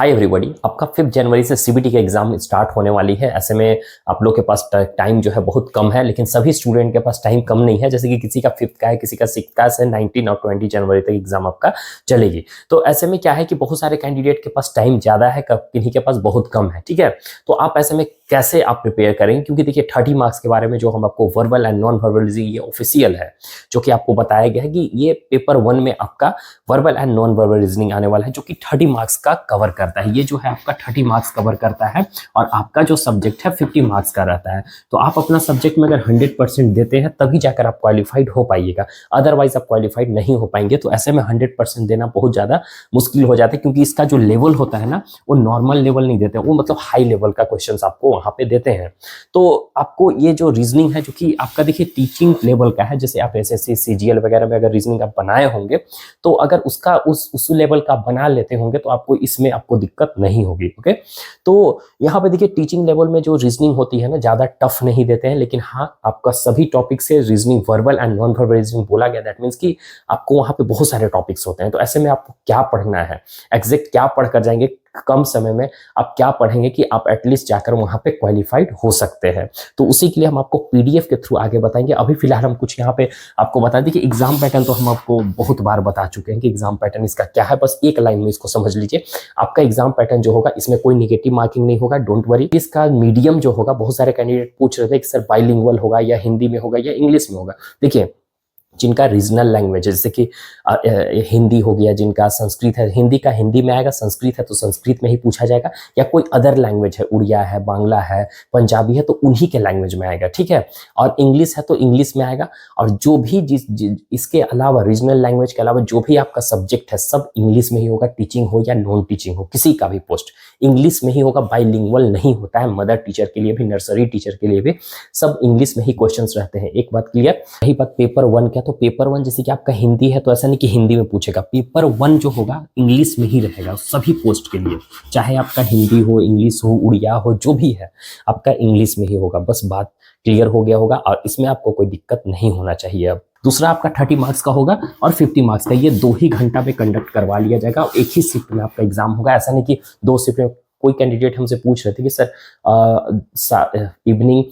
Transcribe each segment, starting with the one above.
Hi everybody, आपका 5 जनवरी से CBT का एग्जाम स्टार्ट होने वाली है। ऐसे में आप लोग के पास टाइम जो है बहुत कम है, लेकिन सभी स्टूडेंट के पास टाइम कम नहीं है। जैसे कि किसी का 5th का है, किसी का 6th का है, 19 और 20 जनवरी तक एग्जाम आपका चलेगी। तो ऐसे में क्या है कि बहुत सारे कैंडिडेट के पास टाइम ज़्यादा है, किन्हीं के पास बहुत कम है। ठीक है, तो आप ऐसे में कैसे आप प्रिपेयर करेंगे, क्योंकि देखिए 30 मार्क्स के बारे में जो हम आपको verbal and non verbal reasoning ये ऑफिशियल है, जो कि आपको बताया गया है कि ये पेपर 1 में आपका verbal and non verbal reasoning आने वाला है, जो कि 30 मार्क्स का कवर करता है। ये जो है आपका 30 मार्क्स कवर करता है और आपका जो सब्जेक्ट है 50 मार्क्स का रहता है। तो आप अपना सब्जेक्ट में अगर 100% देते हैं तभी जाकर आप क्वालिफाइड हो पाइएगा, अदरवाइज आप क्वालिफाइड नहीं हो पाएंगे। तो ऐसे में 100% देना बहुत ज़्यादा मुश्किल हो जाता है, क्योंकि इसका जो लेवल होता है ना, वो नॉर्मल लेवल नहीं देते, वो मतलब हाई लेवल का क्वेश्चन आपको वहाँ पे देते हैं। तो आपको ये जो रीजनिंग है, जो कि आपका देखिए टीचिंग लेवल का है, जैसे आप एसएससी सीजीएल वगैरह में अगर रीजनिंग आप बनाए होंगे, तो अगर उसका उस लेवल का बना लेते होंगे तो आपको इसमें आपको दिक्कत नहीं होगी। ओके, तो यहाँ पे देखिए टीचिंग लेवल में जो रीजनिंग होती है ना, ज़्यादा टफ नहीं देते हैं, लेकिन हाँ आपका सभी टॉपिक से reasoning verbal and non verbal reasoning बोला गया। दैट मीन्स कि आपको वहाँ पे बहुत सारे टॉपिक्स होते हैं। तो ऐसे में आपको क्या पढ़ना है, एग्जैक्ट क्या पढ़ कर जाएंगे, कम समय में आप क्या पढ़ेंगे कि आप एटलीस्ट जाकर वहाँ पे क्वालिफाइड हो सकते हैं। तो उसी के लिए हम आपको पीडीएफ के थ्रू आगे बताएंगे। अभी फिलहाल हम कुछ यहाँ पे आपको बता दें कि एग्जाम पैटर्न तो हम आपको बहुत बार बता चुके हैं कि एग्जाम पैटर्न इसका क्या है। बस एक लाइन में इसको समझ लीजिए, आपका एग्जाम पैटर्न जो होगा इसमें कोई निगेटिव मार्किंग नहीं होगा, डोंट वरी। इसका मीडियम जो होगा, बहुत सारे कैंडिडेट पूछ रहे थे कि सर बाइलिंगुअल होगा या हिंदी में होगा या इंग्लिश में होगा। देखिए, जिनका रीजनल लैंग्वेज जैसे कि हिंदी हो गया, जिनका संस्कृत है, हिंदी का हिंदी में आएगा, संस्कृत है तो संस्कृत में ही पूछा जाएगा, या कोई अदर लैंग्वेज है, उड़िया है, बांग्ला है, पंजाबी है, तो उन्हीं के लैंग्वेज में आएगा। ठीक है, और इंग्लिश है तो इंग्लिश में आएगा। और जो भी इसके अलावा रीजनल लैंग्वेज के अलावा जो भी आपका सब्जेक्ट है सब इंग्लिश में ही होगा, टीचिंग हो या नॉन टीचिंग हो, किसी का भी पोस्ट इंग्लिश में ही होगा। बाइलिंगुअल नहीं होता है, मदर टीचर के लिए भी, नर्सरी टीचर के लिए भी सब इंग्लिश में ही क्वेश्चंस रहते हैं। एक बात क्लियर। रही बात पेपर 1 क्या, तो पेपर 1 जैसे कि आपका हिंदी है तो ऐसा नहीं कि हिंदी में पूछेगा, पेपर 1 जो होगा इंग्लिश में ही रहेगा सभी पोस्ट के लिए, चाहे आपका हिंदी हो, इंग्लिश हो, उड़िया हो, जो भी है आपका इंग्लिश में ही होगा। बस बात क्लियर हो गया होगा और इसमें आपको कोई दिक्कत नहीं होना चाहिए। अब दूसरा आपका 30 मार्क्स का होगा और 50 मार्क्स का, ये 2 ही घंटा में कंडक्ट करवा लिया जाएगा और एक ही शिफ्ट में आपका एग्जाम होगा। ऐसा नहीं कि 2 शिफ्ट में। कोई कैंडिडेट हमसे पूछ रहे थे कि सर इवनिंग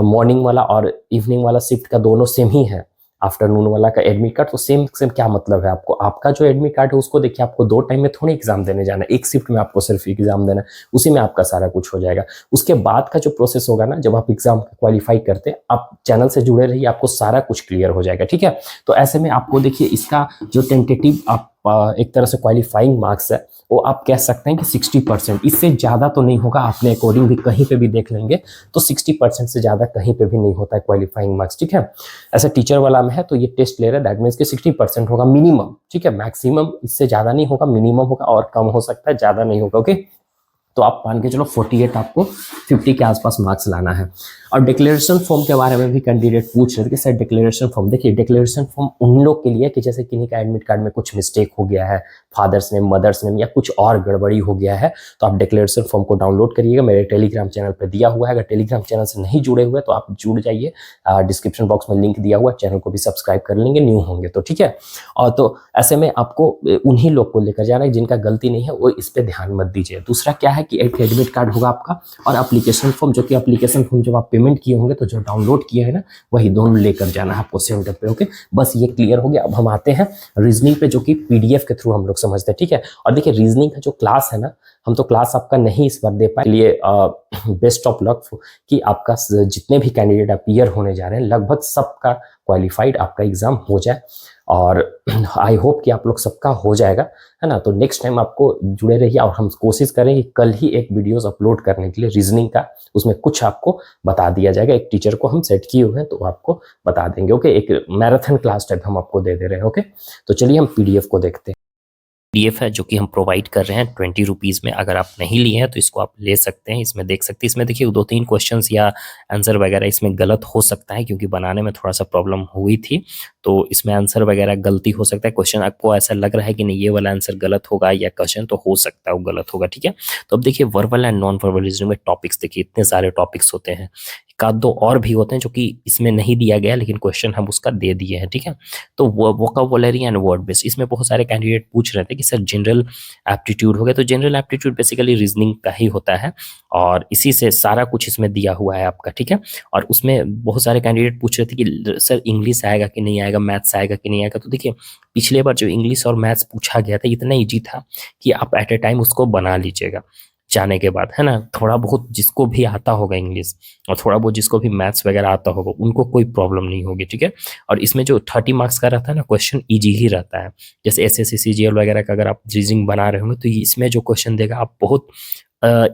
मॉर्निंग वाला और इवनिंग वाला शिफ्ट का दोनों सेम ही है, आफ्टरनून वाला का एडमिट कार्ड तो सेम क्या मतलब है आपको, आपका जो एडमिट कार्ड है उसको देखिए, आपको 2 टाइम में थोड़ी एग्जाम देने जाना है, एक शिफ्ट में आपको सिर्फ एग्जाम देना है, उसी में आपका सारा कुछ हो जाएगा। उसके बाद का जो प्रोसेस होगा ना, जब आप एग्जाम क्वालिफाई करते हैं, आप चैनल से जुड़े रहिए, आपको सारा कुछ क्लियर हो जाएगा। ठीक है, तो ऐसे में आपको देखिए इसका जो टेंटेटिव आप एक तरह से क्वालिफाइंग मार्क्स है वो आप कह सकते हैं कि 60%, इससे ज़्यादा तो नहीं होगा। आपने अकॉर्डिंग भी कहीं पे भी देख लेंगे तो 60% से ज़्यादा कहीं पे भी नहीं होता है क्वालिफाइंग मार्क्स। ठीक है, ऐसा टीचर वाला में है तो ये टेस्ट ले रहा है, दैट मीन्स कि 60% होगा मिनिमम। ठीक है, मैक्सिमम इससे ज़्यादा नहीं होगा, मिनिमम होगा, और कम हो सकता है, ज़्यादा नहीं होगा। ओके, तो आप मान के चलो 48 आपको 50 के आसपास मार्क्स लाना है। और डिक्लेरेशन फॉर्म के बारे में भी कैंडिडेट पूछ रहे थे कि सर डिक्लेरेशन फॉर्म, देखिए डिक्लेरेशन फॉर्म उन लोग के लिए कि जैसे किन्हीं का एडमिट कार्ड में कुछ मिस्टेक हो गया है, फादर्स नेम, मदर्स नेम, या कुछ और गड़बड़ी हो गया है, तो आप डिक्लेरेशन फॉर्म को डाउनलोड करिएगा। मेरे टेलीग्राम चैनल पर दिया हुआ है, अगर टेलीग्राम चैनल से नहीं जुड़े हुए तो आप जुड़ जाइए, डिस्क्रिप्शन बॉक्स में लिंक दिया हुआ, चैनल को भी सब्सक्राइब कर लेंगे न्यू होंगे तो। ठीक है, और तो ऐसे में आपको उन्हीं लोग को लेकर जाना है जिनका गलती नहीं है, वो इस पर ध्यान मत दीजिए। दूसरा क्या है कि एक एडमिट कार्ड होगा आपका और एप्लीकेशन फॉर्म, जो कि एप्लीकेशन फॉर्म जब आप पेमेंट किए होंगे तो जो डाउनलोड किए हैं ना, वही दोनों लेकर जाना है आपको सेंटर पे। ओके, बस ये क्लियर हो गया। अब हम आते हैं रीजनिंग पे, जो कि पीडीएफ के थ्रू हम लोग समझते हैं। ठीक है, और देखिए रीजनिंग का जो क्लास है ना, हम तो क्लास आपका नहीं इस बार दे पाए, लिए बेस्ट ऑफ लक कि आपका जितने भी कैंडिडेट अपीयर होने जा रहे हैं लगभग सबका क्वालिफाइड आपका एग्जाम हो जाए, और आई होप कि आप लोग सबका हो जाएगा, है ना। तो नेक्स्ट टाइम आपको जुड़े रहिए और हम कोशिश करेंगे कल ही एक वीडियोस अपलोड करने के लिए रीजनिंग का, उसमें कुछ आपको बता दिया जाएगा। एक टीचर को हम सेट किए हुए हैं तो आपको बता देंगे। ओके, एक मैराथन क्लास टाइप हम आपको दे दे रहे हैं। ओके, तो चलिए हम पीडीएफ को देखते हैं। पीडीएफ है जो कि हम प्रोवाइड कर रहे हैं 20 रुपीज़ में। अगर आप नहीं लिए हैं तो इसको आप ले सकते हैं, इसमें देख सकते हैं। इसमें देखिए 2-3 क्वेश्चंस या आंसर वगैरह इसमें गलत हो सकता है, क्योंकि बनाने में थोड़ा सा प्रॉब्लम हुई थी, तो इसमें आंसर वगैरह गलती हो सकता है। क्वेश्चन आपको ऐसा लग रहा है कि नहीं ये वाला आंसर गलत होगा या क्वेश्चन, तो हो सकता है वो गलत होगा। ठीक है, तो अब देखिए verbal and non verbal reasoning में टॉपिक्स देखिए, इतने सारे टॉपिक्स होते हैं, एक आध दो और भी होते हैं जो कि इसमें नहीं दिया गया लेकिन क्वेश्चन हम उसका दे दिए हैं, ठीक है। तो वोकाबुलरी एंड वर्ड बेस, इसमें बहुत सारे कैंडिडेट पूछ रहे थे कि सर जनरल एप्टीट्यूड हो गया, तो जनरल एप्टीट्यूड बेसिकली रीजनिंग का ही होता है और इसी से सारा कुछ इसमें दिया हुआ है आपका, ठीक है। और उसमें बहुत सारे कैंडिडेट पूछ रहे थे कि सर इंग्लिश आएगा कि नहीं आएगा, मैथ्स आएगा कि नहीं आएगा। तो देखिए पिछले बार जो इंग्लिश और मैथ्स पूछा गया था इतना ईजी था कि आप एट ए टाइम उसको बना लीजिएगा जाने के बाद, है ना। थोड़ा बहुत जिसको भी आता होगा इंग्लिश और थोड़ा बहुत जिसको भी मैथ्स वगैरह आता होगा उनको कोई प्रॉब्लम नहीं होगी, ठीक है। और इसमें जो 30 मार्क्स का रहता है ना क्वेश्चन इजी ही रहता है। जैसे एसएससी सीजीएल वगैरह का अगर आप रीजनिंग बना रहे होंगे तो इसमें जो क्वेश्चन देगा आप बहुत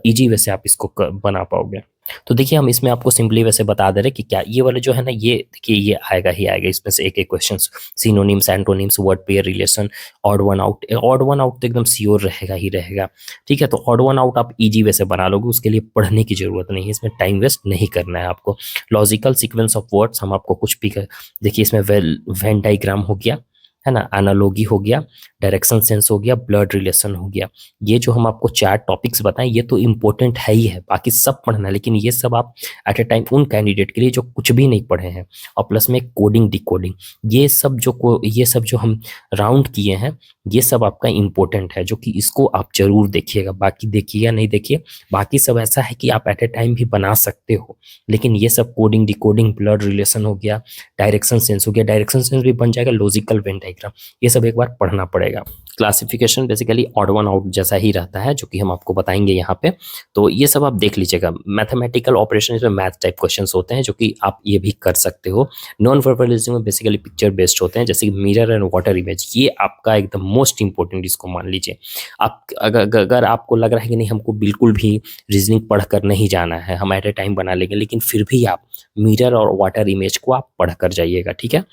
इजी वे से आप इसको बना पाओगे। तो देखिए हम इसमें आपको सिंपली वैसे बता दे रहे कि क्या ये वाले जो है ना, ये देखिए ये आएगा ही आएगा, इसमें से एक एक question, synonyms, antonyms, word pair relation, odd one out. Odd one out तो एकदम श्योर रहेगा ही रहेगा, ठीक है। तो ऑड वन आउट आप इजी वे से बना लोगे, उसके लिए पढ़ने की जरूरत नहीं है, इसमें टाइम वेस्ट नहीं करना है आपको। लॉजिकल सीक्वेंस ऑफ वर्ड्स हम आपको कुछ भी देखिए इसमें वेन डाइग्राम हो गया, है ना, एनालॉजी हो गया, डायरेक्शन सेंस हो गया, ब्लड रिलेशन हो गया। ये जो हम आपको 4 टॉपिक्स बताएं ये तो इंपॉर्टेंट है ही है, बाकी सब पढ़ना है, लेकिन ये सब आप एट ए टाइम उन कैंडिडेट के लिए जो कुछ भी नहीं पढ़े हैं। और प्लस में कोडिंग डिकोडिंग, ये सब जो हम राउंड किए हैं ये सब आपका इंपॉर्टेंट है, जो कि इसको आप जरूर देखिएगा। बाकी देखिएगा नहीं देखिए, बाकी सब ऐसा है कि आप एट ए टाइम भी बना सकते हो, लेकिन ये सब कोडिंग डिकोडिंग, ब्लड रिलेशन हो गया, डायरेक्शन सेंस हो गया, डायरेक्शन सेंस भी बन जाएगा, लॉजिकल वेन डायग्राम, ये सब एक बार पढ़ना पड़ेगा। Classification basically odd one out जैसा ही रहता है जो कि हम आपको बताएंगे यहाँ पे, तो ये सब आप देख लीजिएगा। मैथमेटिकल ऑपरेशन इसमें मैथ टाइप क्वेश्चंस होते हैं जो कि आप ये भी कर सकते हो। नॉन वर्बलिज्म में बेसिकली पिक्चर बेस्ड होते हैं, जैसे कि मिरर एंड वाटर इमेज, ये आपका एकदम मोस्ट इंपॉर्टेंट, इसको मान लीजिए। आप अगर आपको लग रहा है कि नहीं हमको बिल्कुल भी रीजनिंग पढ़ कर नहीं जाना है, हम एट ए टाइम बना लेंगे, लेकिन फिर भी आप मिरर और वाटर इमेज को आप पढ़ कर जाइएगा, ठीक है।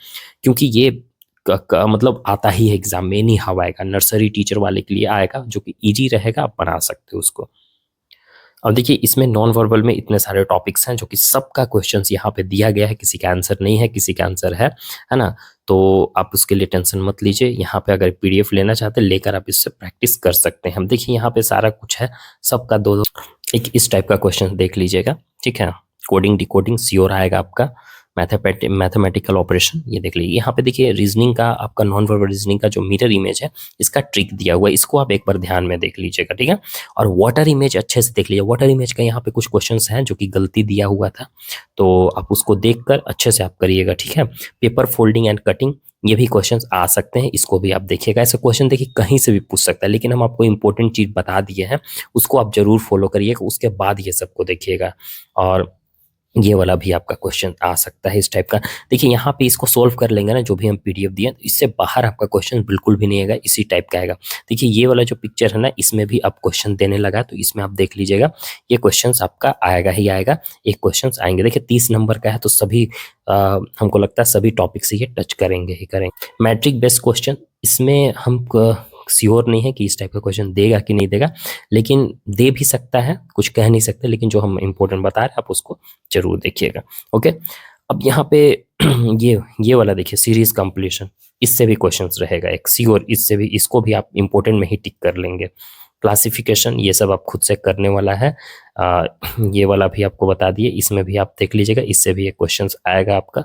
क्योंकि ये मतलब आता ही है एग्जाम में, नहीं हवा आएगा, नर्सरी टीचर वाले के लिए आएगा जो कि इजी रहेगा, आप बना सकते हो उसको। अब देखिए इसमें नॉन वर्बल में इतने सारे टॉपिक्स हैं जो कि सबका क्वेश्चंस यहाँ पे दिया गया है, किसी का आंसर नहीं है, किसी का आंसर है ना। तो आप उसके लिए टेंशन मत लीजिए, यहाँ पे अगर पीडीएफ लेना चाहते हैं लेकर आप इससे प्रैक्टिस कर सकते हैं। हम देखिए यहाँ पे सारा कुछ है, सबका दो एक इस टाइप का क्वेश्चन देख लीजिएगा, ठीक है। कोडिंग डिकोडिंग श्योर आएगा आपका, मैथमेटिकल ऑपरेशन ये देख लीजिए। यहाँ पे देखिए रीजनिंग का आपका नॉन वर्बल रीजनिंग का जो मिरर इमेज है इसका ट्रिक दिया हुआ है, इसको आप एक बार ध्यान में देख लीजिएगा, ठीक है। और वाटर इमेज अच्छे से देख लीजिए, वाटर इमेज का यहाँ पे कुछ क्वेश्चंस हैं जो कि गलती दिया हुआ था, तो आप उसको देखकर अच्छे से आप करिएगा, ठीक है। पेपर फोल्डिंग एंड कटिंग, ये भी क्वेश्चंस आ सकते हैं, इसको भी आप देखिएगा। ऐसे क्वेश्चन देखिए कहीं से भी पूछ सकता है, लेकिन हम आपको इंपॉर्टेंट चीज बता दिए हैं, उसको आप जरूर फॉलो करिएगा, उसके बाद ये सबको देखिएगा। और ये वाला भी आपका क्वेश्चन आ सकता है इस टाइप का। देखिए यहाँ पे इसको सोल्व कर लेंगे ना, जो भी हम पीडीएफ दिए, तो इससे बाहर आपका क्वेश्चन बिल्कुल भी नहीं आएगा, इसी टाइप का आएगा। देखिए ये वाला जो पिक्चर है ना, इसमें भी अब क्वेश्चन देने लगा, तो इसमें आप देख लीजिएगा, ये क्वेश्चन आपका आएगा ही आएगा, एक क्वेश्चन आएंगे। देखिए 30 नंबर का है, तो सभी हमको लगता है सभी टॉपिक से ये टच करेंगे ही करेंगे। मैट्रिक बेस्ड क्वेश्चन, इसमें हम श्योर नहीं है कि इस टाइप का क्वेश्चन देगा कि नहीं देगा, लेकिन दे भी सकता है, कुछ कह नहीं सकते, लेकिन जो हम इंपॉर्टेंट बता रहे हैं आप उसको जरूर देखिएगा, ओके। अब यहाँ पे ये वाला देखिए, सीरीज कंप्लीशन, इससे भी क्वेश्चंस रहेगा एक श्योर, इससे भी, इसको भी आप इंपॉर्टेंट में ही टिक कर लेंगे। क्लासिफिकेशन ये सब आप खुद से करने वाला है, ये वाला भी आपको बता दिए, इसमें भी आप देख लीजिएगा, इससे भी एक क्वेश्चन आएगा आपका।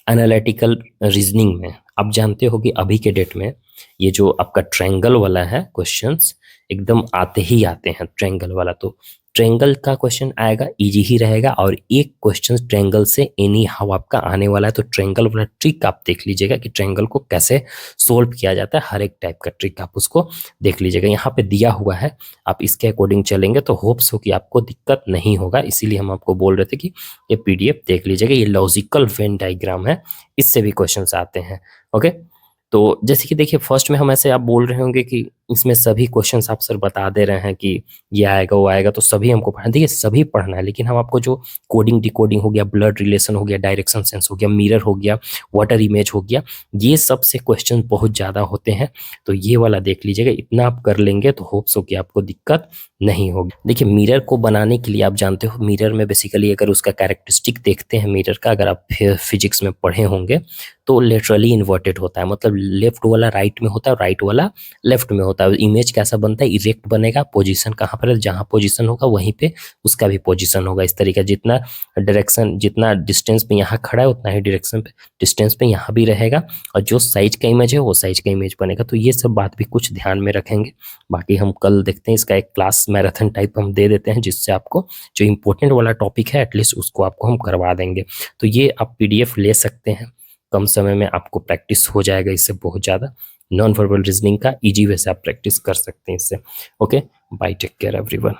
एनालिटिकल रीजनिंग में आप जानते हो कि अभी के डेट में ये जो आपका ट्रायंगल वाला है क्वेश्चंस एकदम आते ही आते हैं, ट्रायंगल वाला, तो ट्रायंगल का क्वेश्चन आएगा, इजी ही रहेगा। और एक क्वेश्चन ट्रायंगल से एनी हाउ आपका आने वाला है, तो ट्रायंगल वाला ट्रिक आप देख लीजिएगा कि ट्रायंगल को कैसे सोल्व किया जाता है, हर एक टाइप का ट्रिक आप उसको देख लीजिएगा, यहाँ पे दिया हुआ है, आप इसके अकॉर्डिंग चलेंगे तो होप्स हो कि आपको दिक्कत नहीं होगा। इसीलिए हम आपको बोल रहे थे कि ये पीडीएफ देख लीजिएगा, ये लॉजिकल वेन डायग्राम है, इससे भी क्वेश्चन आते हैं, ओके। तो जैसे कि देखिए फर्स्ट में हम ऐसे आप बोल रहे होंगे कि इसमें सभी क्वेश्चंस आप सर बता दे रहे हैं कि ये आएगा वो आएगा, तो सभी हमको पढ़ना है। देखिए सभी पढ़ना है, लेकिन हम आपको जो कोडिंग डिकोडिंग हो गया, ब्लड रिलेशन हो गया, डायरेक्शन सेंस हो गया, मिरर हो गया, वाटर इमेज हो गया, ये सब से क्वेश्चन बहुत ज़्यादा होते हैं, तो ये वाला देख लीजिएगा, इतना आप कर लेंगे तो होप्स हो कि आपको दिक्कत नहीं होगी। देखिए मिरर को बनाने के लिए आप जानते हो, मिरर में बेसिकली अगर उसका कैरेक्टरिस्टिक देखते हैं मिरर का, अगर आप फिजिक्स में पढ़े होंगे, तो लेटरली इन्वर्टेड होता है, मतलब लेफ्ट वाला राइट में होता है, राइट वाला लेफ्ट में होता है। बनता है, इमेज कैसा बनता है, इरेक्ट बनेगा, पोजीशन कहाँ पर है, जहाँ पोजीशन होगा वहीं पे उसका भी पोजीशन होगा। इस तरीके जितना डायरेक्शन, जितना डिस्टेंस पे यहाँ खड़ा है उतना ही डायरेक्शन पे, डिस्टेंस पे यहाँ भी रहेगा, और जो साइज का इमेज है वो साइज का इमेज बनेगा। तो ये सब बात भी कुछ ध्यान में रखेंगे। बाकी हम कल देखते हैं, इसका एक क्लास मैराथन टाइप हम दे देते हैं, जिससे आपको जो इंपॉर्टेंट वाला टॉपिक है एटलीस्ट उसको आपको हम करवा देंगे। तो ये आप PDF ले सकते हैं, कम समय में आपको प्रैक्टिस हो जाएगा इससे बहुत ज़्यादा। नॉन वर्बल रीजनिंग का इजी वे से आप प्रैक्टिस कर सकते हैं इससे। Okay, bye, take care everyone.